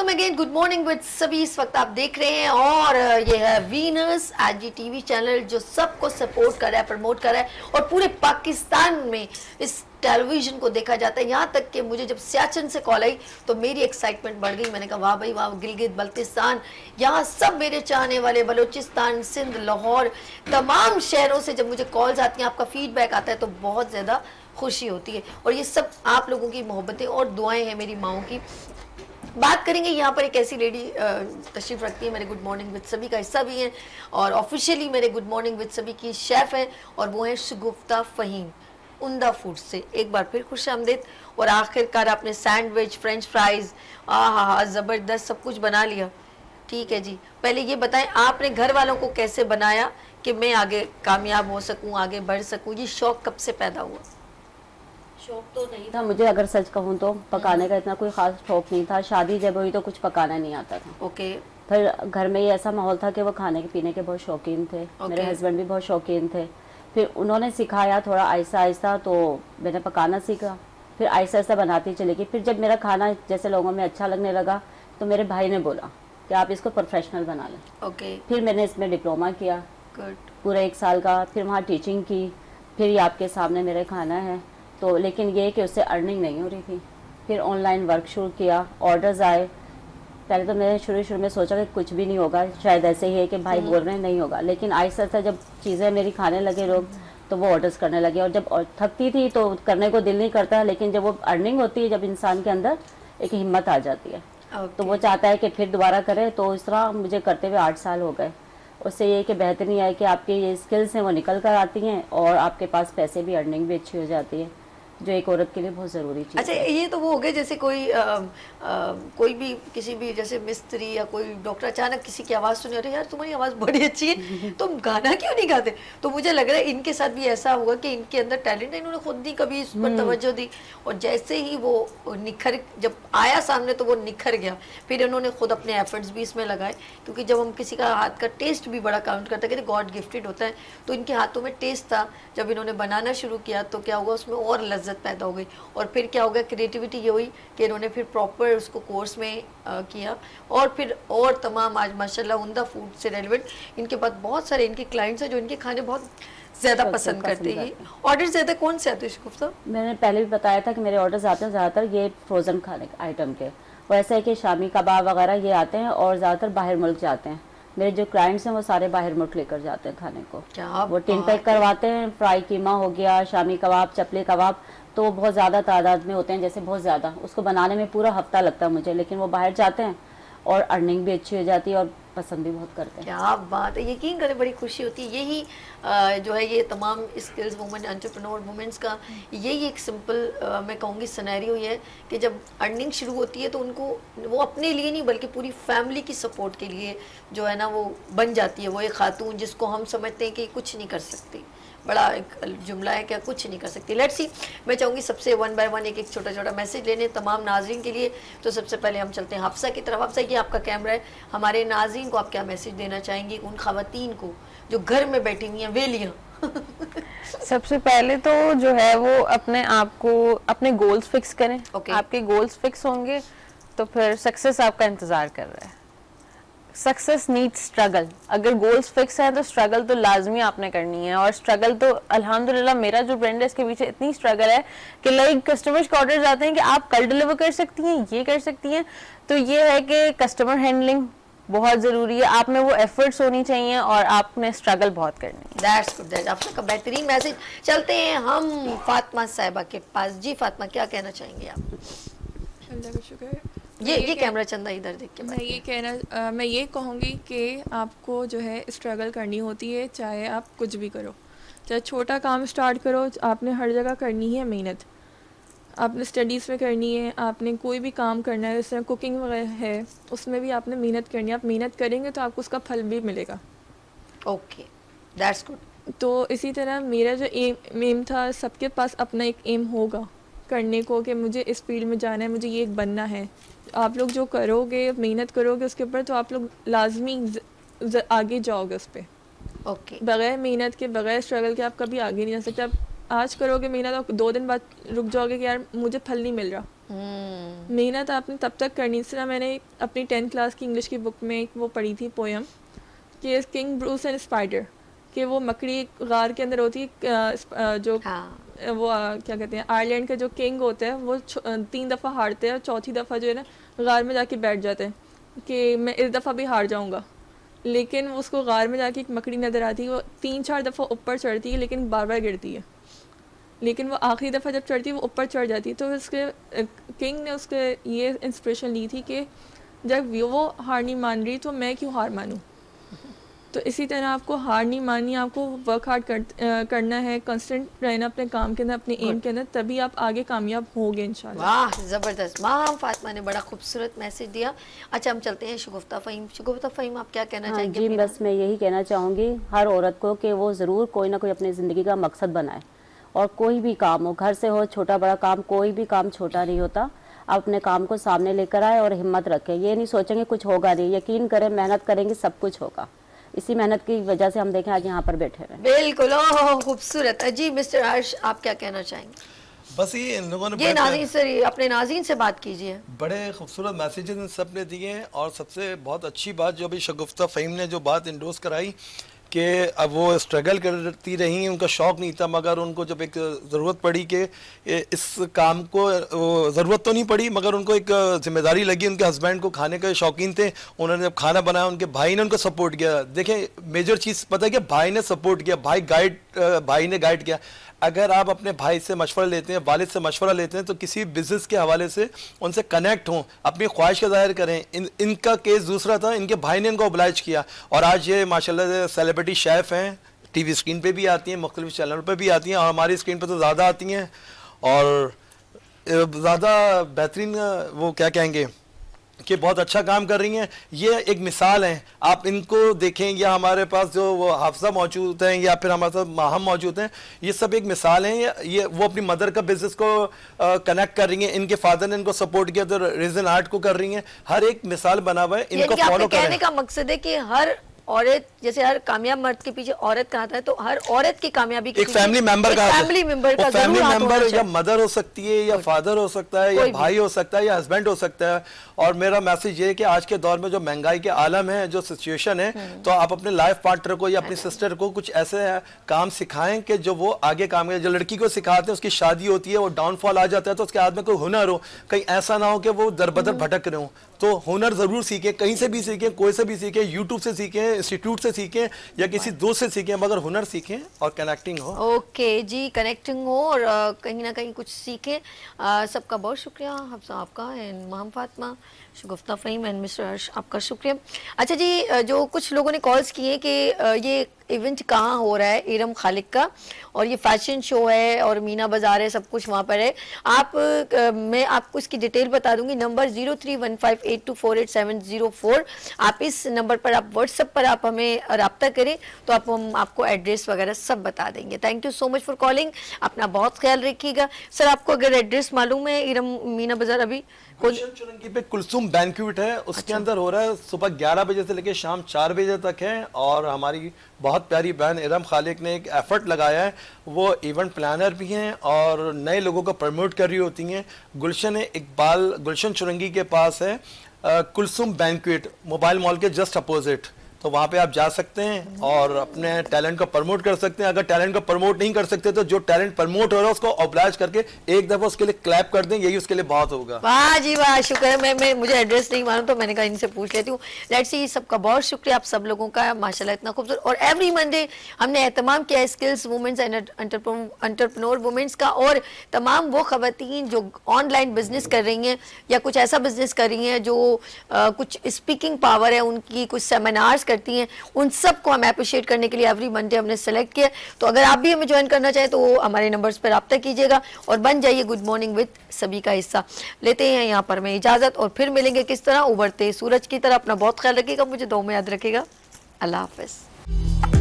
Welcome again, good morning with सभी। इस वक्त आप देख रहे हैं और ये है वीनस एजी टीवी चैनल जो सबको सपोर्ट कर रहा है, प्रमोट कर रहा है और पूरे पाकिस्तान में इस टेलीविजन को देखा जाता है। यहाँ तक कि मुझे जब सियाचिन से कॉल आई तो मेरी एक्साइटमेंट बढ़ गई। मैंने कहा वाह भाई वाह, गिलगित बल्तिस्तान, यहाँ सब मेरे चाहने वाले, बलूचिस्तान, सिंध, लाहौर, तमाम शहरों से जब मुझे कॉल्स आती हैं, आपका फीडबैक आता है तो बहुत ज़्यादा खुशी होती है। और ये सब आप लोगों की मोहब्बतें और दुआएं हैं मेरी माओं की। बात करेंगे यहाँ पर एक ऐसी लेडी तशरीफ़ रखती है, मेरे गुड मॉर्निंग विद सभी का हिस्सा भी हैं और ऑफिशियली मेरे गुड मॉर्निंग विद सभी की शेफ़ हैं और वो हैं शगुफ्ता फ़हीम उम्दा फूड से। एक बार फिर खुश आमदीद। और आखिरकार आपने सैंडविच, फ्रेंच फ्राइज़, हाँ ज़बरदस्त सब कुछ बना लिया। ठीक है जी, पहले ये बताएं आपने घर वालों को कैसे बनाया कि मैं आगे कामयाब हो सकूँ, आगे बढ़ सकूँ? ये शौक़ कब से पैदा हुआ? शौक तो नहीं था मुझे, अगर सच कहूँ तो पकाने का इतना कोई खास शौक नहीं था। शादी जब हुई तो कुछ पकाना नहीं आता था। ओके। फिर घर में ये ऐसा माहौल था कि वो खाने के पीने के बहुत शौकीन थे। मेरे हस्बैंड भी बहुत शौकीन थे। फिर उन्होंने सिखाया थोड़ा आहिस्ता आहिस्ता, तो मैंने पकाना सीखा। फिर आहिस्ता आहिस्ता बनाती चली गई। फिर जब मेरा खाना जैसे लोगों में अच्छा लगने लगा तो मेरे भाई ने बोला कि आप इसको प्रोफेशनल बना लें। ओके। फिर मैंने इसमें डिप्लोमा किया पूरा 1 साल का। फिर वहाँ टीचिंग की। फिर ये आपके सामने मेरे खाना है तो, लेकिन ये कि उससे अर्निंग नहीं हो रही थी। फिर ऑनलाइन वर्क शुरू किया, ऑर्डर्स आए। पहले तो मैंने शुरू में सोचा कि कुछ भी नहीं होगा, शायद ऐसे ही है कि भाई बोल रहे हैं नहीं होगा। लेकिन आहिस्ता आहिस्ता जब चीज़ें मेरी खाने लगे लोग तो वो ऑर्डर्स करने लगे। और जब थकती थी तो करने को दिल नहीं करता, लेकिन जब वो अर्निंग होती है, जब इंसान के अंदर एक हिम्मत आ जाती है तो वो चाहता है कि फिर दोबारा करे। तो इस तरह मुझे करते हुए 8 साल हो गए। उससे ये कि बेहतरी है कि आपकी ये स्किल्स हैं वो निकल कर आती हैं और आपके पास पैसे भी, अर्निंग भी अच्छी हो जाती है, जो एक औरत के लिए बहुत ज़रूरी चीज़ है। अच्छा, ये तो वो हो गए जैसे कोई भी किसी भी जैसे मिस्त्री या कोई डॉक्टर अचानक किसी की आवाज़ सुनी, अरे यार तुम्हारी आवाज़ बड़ी अच्छी है, तुम गाना क्यों नहीं गाते? तो मुझे लग रहा है इनके साथ भी ऐसा होगा कि इनके अंदर टैलेंट है, इन्होंने खुद नहीं कभी इस पर तवज्जो दी और जैसे ही वो निखर, जब आया सामने तो वो निखर गया। फिर इन्होंने खुद अपने एफर्ट्स भी इसमें लगाए, क्योंकि जब हम किसी का हाथ का टेस्ट भी बड़ा काउंट करते हैं कि गॉड गिफ्टेड होता है, तो इनके हाथों में टेस्ट था। जब इन्होंने बनाना शुरू किया तो क्या हुआ, उसमें और लज्जत पैदा हो गई। और फिर क्या होगा, क्रिएटिविटी ये हुई कि इन्होंने फिर प्रॉपर उसको कोर्स में किया और फिर और तमाम आज माशाल्लाह उम्दा फूड से रेलिवेंट इनके पास बहुत सारे इनके क्लाइंट्स हैं जो इनके खाने बहुत ज़्यादा पसंद करते हैं। ऑर्डर ज़्यादा कौन से आते हैं शगुफ्ता? मैंने पहले भी बताया था कि मेरे ऑर्डर्स आते हैं ज़्यादातर ये फ्रोज़न खाने आइटम के। वैसे है कि शामी कबाब वगैरह ये आते हैं और ज़्यादातर बाहर मुल्क जाते हैं। मेरे जो क्लाइंट्स हैं वो सारे बाहर मुल्क लेकर जाते हैं खाने को। क्या वो टिन पैक करवाते हैं। फ्राई कीमा हो गया, शामी कबाब, चपले कबाब, तो बहुत ज़्यादा तादाद में होते हैं, जैसे बहुत ज़्यादा, उसको बनाने में पूरा हफ्ता लगता है मुझे, लेकिन वो बाहर जाते हैं और अर्निंग भी अच्छी हो जाती है और पसंद भी बहुत करते हैं। क्या बात है, यकीन करें बड़ी खुशी होती है। यही जो है ये तमाम स्किल्स वुमेन, एंटरप्रेन्योर वुमेन्स का यही एक सिंपल मैं कहूँगी सिनेरियो ये है कि जब अर्निंग शुरू होती है तो उनको वो अपने लिए नहीं बल्कि पूरी फैमिली की सपोर्ट के लिए जो है ना वो बन जाती है वो एक खातून जिसको हम समझते हैं कि कुछ नहीं कर सकती। बड़ा एक जुमला है, क्या कुछ नहीं कर सकती। लेट्स सी, मैं चाहूँगी सबसे 1 बाय 1 एक छोटा छोटा मैसेज लेने तमाम नाजरीन के लिए। तो सबसे पहले हम चलते हैं हफ्सा की तरफ। हफ्सा, ये आपका कैमरा है, हमारे नाजरीन को आप क्या मैसेज देना चाहेंगी उन खवातीन को जो घर में बैठी हुई हैं वेलियाँ? सबसे पहले तो जो है वो अपने आप को अपने गोल्स फिक्स करें। आपके गोल्स फिक्स होंगे तो फिर सक्सेस आपका इंतज़ार कर रहा है। Success needs struggle. अगर गोल्स फिक्स हैं तो स्ट्रगल तो लाजमी आपने करनी है। और स्ट्रगल तो अल्हम्दुलिल्लाह मेरा जो ब्रांड है इसके पीछे इतनी स्ट्रगल है कि लाइक कस्टमर्स के ऑर्डर आते हैं कि आप कल डिलीवर कर सकती हैं, ये कर सकती हैं। तो ये है कि कस्टमर हैंडलिंग बहुत ज़रूरी है, आप में वो एफर्ट्स होनी चाहिए और आपने स्ट्रगल बहुत करनी है। दैट्स गुड, दैट्स आपका बेहतरीन मैसेज। चलते हैं हम फातिमा साहिबा के पास। जी फातिमा, क्या कहना चाहेंगे आप? अल्लाह का शुक्र। ये कैमरा चंदा इधर देख के मैं ये कहूँगी कि आपको जो है स्ट्रगल करनी होती है, चाहे आप कुछ भी करो, चाहे छोटा काम स्टार्ट करो, आपने हर जगह करनी है मेहनत। आपने स्टडीज़ में करनी है, आपने कोई भी काम करना है, जिस तरह कुकिंग वगैरह है उसमें भी आपने मेहनत करनी है। आप मेहनत करेंगे तो आपको उसका फल भी मिलेगा। Okay, that's good. तो इसी तरह मेरा जो एम था, सबके पास अपना एक एम होगा करने को कि मुझे इस फील्ड में जाना है, मुझे ये बनना है। आप लोग जो करोगे, मेहनत करोगे उसके ऊपर, तो आप लोग लाजमी आगे जाओगे उस पर। ओके। बगैर मेहनत के, बगैर स्ट्रगल के आप कभी आगे नहीं जा सकते। आप आज करोगे मेहनत और 2 दिन बाद रुक जाओगे कि यार मुझे फल नहीं मिल रहा, मेहनत आपने तब तक करनी। इस तरह मैंने अपनी 10th क्लास की इंग्लिश की बुक में एक वो पढ़ी थी पोएम कि किंग ब्रूस एंड स्पाइडर, कि वो मकड़ी गार के अंदर होती है, जो वो क्या कहते हैं, आयरलैंड का जो किंग होता है वो 3 दफ़ा हारते हैं और चौथी दफ़ा जो है ना गार में जाके बैठ जाते हैं कि मैं इस दफ़ा भी हार जाऊंगा। लेकिन उसको गार में जाके एक मकड़ी नज़र आती है, वो 3-4 दफ़ा ऊपर चढ़ती है लेकिन बार बार गिरती है, लेकिन वो आखिरी दफ़ा जब चढ़ती है वो ऊपर चढ़ जाती है। तो उसके किंग ने उसके ये इंस्पिरेशन ली थी कि जब वो हार नहीं मान रही तो मैं क्यों हार मानूं। तो इसी तरह आपको हार नहीं माननी, आपको वर्क हार्ड करना है, कांस्टेंट रहना अपने काम के अंदर, अपने एम के अंदर, तभी आप आगे कामयाब होंगे इंशाल्लाह। वाह ज़बरदस्त। माम फातिमा ने बड़ा खूबसूरत मैसेज दिया। अच्छा हम चलते हैं शगुफ्ता फ़हीम। शगुफ्ता फ़हीम आप क्या कहना चाहेंगे? जी बस मैं यही कहना चाहूँगी हर औरत को कि वो ज़रूर कोई ना कोई अपनी ज़िंदगी का मकसद बनाए, और कोई भी काम हो, घर से हो, छोटा बड़ा काम, कोई भी काम छोटा नहीं होता। आप अपने काम को सामने लेकर आए और हिम्मत रखें, ये नहीं सोचेंगे कुछ होगा नहीं, यकीन करें मेहनत करेंगे सब कुछ होगा। इसी मेहनत की वजह से हम देखें आज यहाँ पर बैठे हैं। बिल्कुल, ओह खूबसूरत। जी मिस्टर हर्ष आप क्या कहना चाहेंगे? बस ये इन लोगों ने ये नाज़रीन से, अपने नाज़रीन से बात कीजिए। बड़े खूबसूरत मैसेजेस इन सब ने दिए हैं, और सबसे बहुत अच्छी बात जो अभी शगुफ्ता फ़हीम ने जो बात इंडोर्स कराई कि अब वो स्ट्रगल करती रही, उनका शौक़ नहीं था, मगर उनको जब एक ज़रूरत पड़ी कि इस काम को, ज़रूरत तो नहीं पड़ी मगर उनको एक जिम्मेदारी लगी, उनके हस्बैंड को खाने के शौकीन थे, उन्होंने जब खाना बनाया उनके भाई ने उनको सपोर्ट किया। देखें मेजर चीज़ पता है कि भाई ने सपोर्ट किया, भाई ने गाइड किया। अगर आप अपने भाई से मशवरा लेते हैं, वालिद से मशवरा लेते हैं, तो किसी बिज़नेस के हवाले से उनसे कनेक्ट हों, अपनी ख्वाहिश का ज़ाहिर करें। इनका केस दूसरा था, इनके भाई ने इनको ओब्लाइज किया, और आज ये माशाल्लाह सेलिब्रिटी शेफ़ हैं, टीवी स्क्रीन पे भी आती हैं, मुख्तलिफ चैनल पे भी आती हैं, और हमारी स्क्रीन पे तो ज़्यादा आती हैं, और ज़्यादा बेहतरीन वो क्या कहेंगे कि बहुत अच्छा काम कर रही हैं। ये एक मिसाल है, आप इनको देखें, या हमारे पास जो वो हाफजा मौजूद हैं, या फिर हमारे साथ माहम मौजूद हैं, ये सब एक मिसाल हैं। ये वो अपनी मदर का बिजनेस को कनेक्ट कर रही हैं, इनके फादर ने इनको सपोर्ट किया तो रीजन आर्ट को कर रही हैं। हर एक मिसाल बना हुआ है, इनको फॉलो करें। कहने का मकसद है कि हर औरत, जैसे हर कामयाब मर्द के पीछे औरत का आता है, तो हर औरत की कामयाबी एक फैमिली मेंबर का, फैमिली मेंबर या मदर हो सकती है, या फादर हो सकता है, या भाई हो सकता है, या हस्बैंड हो सकता है। और मेरा मैसेज ये है कि आज के दौर में जो महंगाई के आलम है, जो सिचुएशन है, तो आप अपने लाइफ पार्टनर को या अपनी सिस्टर को कुछ ऐसे काम सिखाएं कि जो वो आगे काम करें। जो लड़की को सिखाते हैं, उसकी शादी होती है, वो डाउनफॉल आ जाता है, तो उसके हाथ में कोई हुनर हो, कहीं ऐसा ना हो कि वो दर बदर भटक रहे हो। तो हुनर ज़रूर सीखें, कहीं से भी सीखें, कोई से भी सीखें, यूट्यूब से सीखें, इंस्टीट्यूट से सीखें, या किसी दोस्त से सीखें, मगर हुनर सीखें और कनेक्टिंग हो। ओके जी, कनेक्टिंग हो और कहीं ना कहीं कुछ सीखें। सबका बहुत शुक्रिया, आपका एंड माम फातिमा, शगुफ्ता फ़हीम एंड मिस्टर हर्ष, आपका शुक्रिया। अच्छा जी, जो कुछ लोगों ने कॉल्स किए कि ये इवेंट कहाँ हो रहा है, इरम खालिक का, और ये फैशन शो है और मीना बाज़ार है, सब कुछ वहाँ पर है। मैं आपको इसकी डिटेल बता दूंगी। नंबर 0315824870 आप इस नंबर पर, आप व्हाट्सएप पर आप हमें रब्ता करें तो हम आपको एड्रेस वगैरह सब बता देंगे। Thank you so much for calling, अपना बहुत ख्याल रखिएगा। सर आपको अगर एड्रेस मालूम है, इरम मीना बाज़ार अभी चुरंगी पे कुलसुम बैंक्वेट है, उसके अंदर हो रहा है, सुबह 11 बजे से लेकर शाम 4 बजे तक है। और हमारी बहुत प्यारी बहन इरम खालिक ने एक एफर्ट लगाया है, वो इवेंट प्लानर भी हैं और नए लोगों को प्रमोट कर रही होती हैं। गुलशन इकबाल, गुलशन चुरंगी के पास है कुलसुम बैंक्वेट, मोबाइल मॉल के जस्ट अपोजिट, तो वहाँ पे आप जा सकते हैं और अपने टैलेंट को प्रमोट कर सकते हैं। अगर टैलेंट को प्रमोट नहीं कर सकते तो जो टैलेंट प्रमोट हो रहा है उसको ऑब्लाइज करके एक दफा उसके लिए क्लैप कर दें, यही उसके लिए बहुत होगा। वाह जी वाह, शुक्र है। मैं मुझे एड्रेस नहीं मालूम तो मैंने कहा इनसे पूछ लेती हूँ। लेट्स सी, सबका बहुत शुक्रिया, आप सब लोगों का माशाल्लाह इतना खूबसूरत। और एवरी मंडे हमने एहतमाम किया skills women's and entrepreneur women's का, और तमाम वो खवातीन जो ऑनलाइन बिजनेस कर रही हैं या कुछ ऐसा बिजनेस कर रही हैं जो कुछ स्पीकिंग पावर है उनकी, कुछ सेमिनार्स करती हैं, उन सब को हम अप्रिशिएट करने के लिए एवरी मंडे हमने सेलेक्ट किया। तो अगर आप भी हमें ज्वाइन करना चाहें तो हमारे नंबर्स पर रब्ता कीजिएगा और बन जाइए गुड मॉर्निंग विद सभी का हिस्सा। लेते हैं यहाँ पर मैं इजाज़त, और फिर मिलेंगे किस तरह उभरते सूरज की तरह। अपना बहुत ख्याल रखिएगा, मुझे दुआ में याद रखिएगा। अल्लाह हाफ़िज़।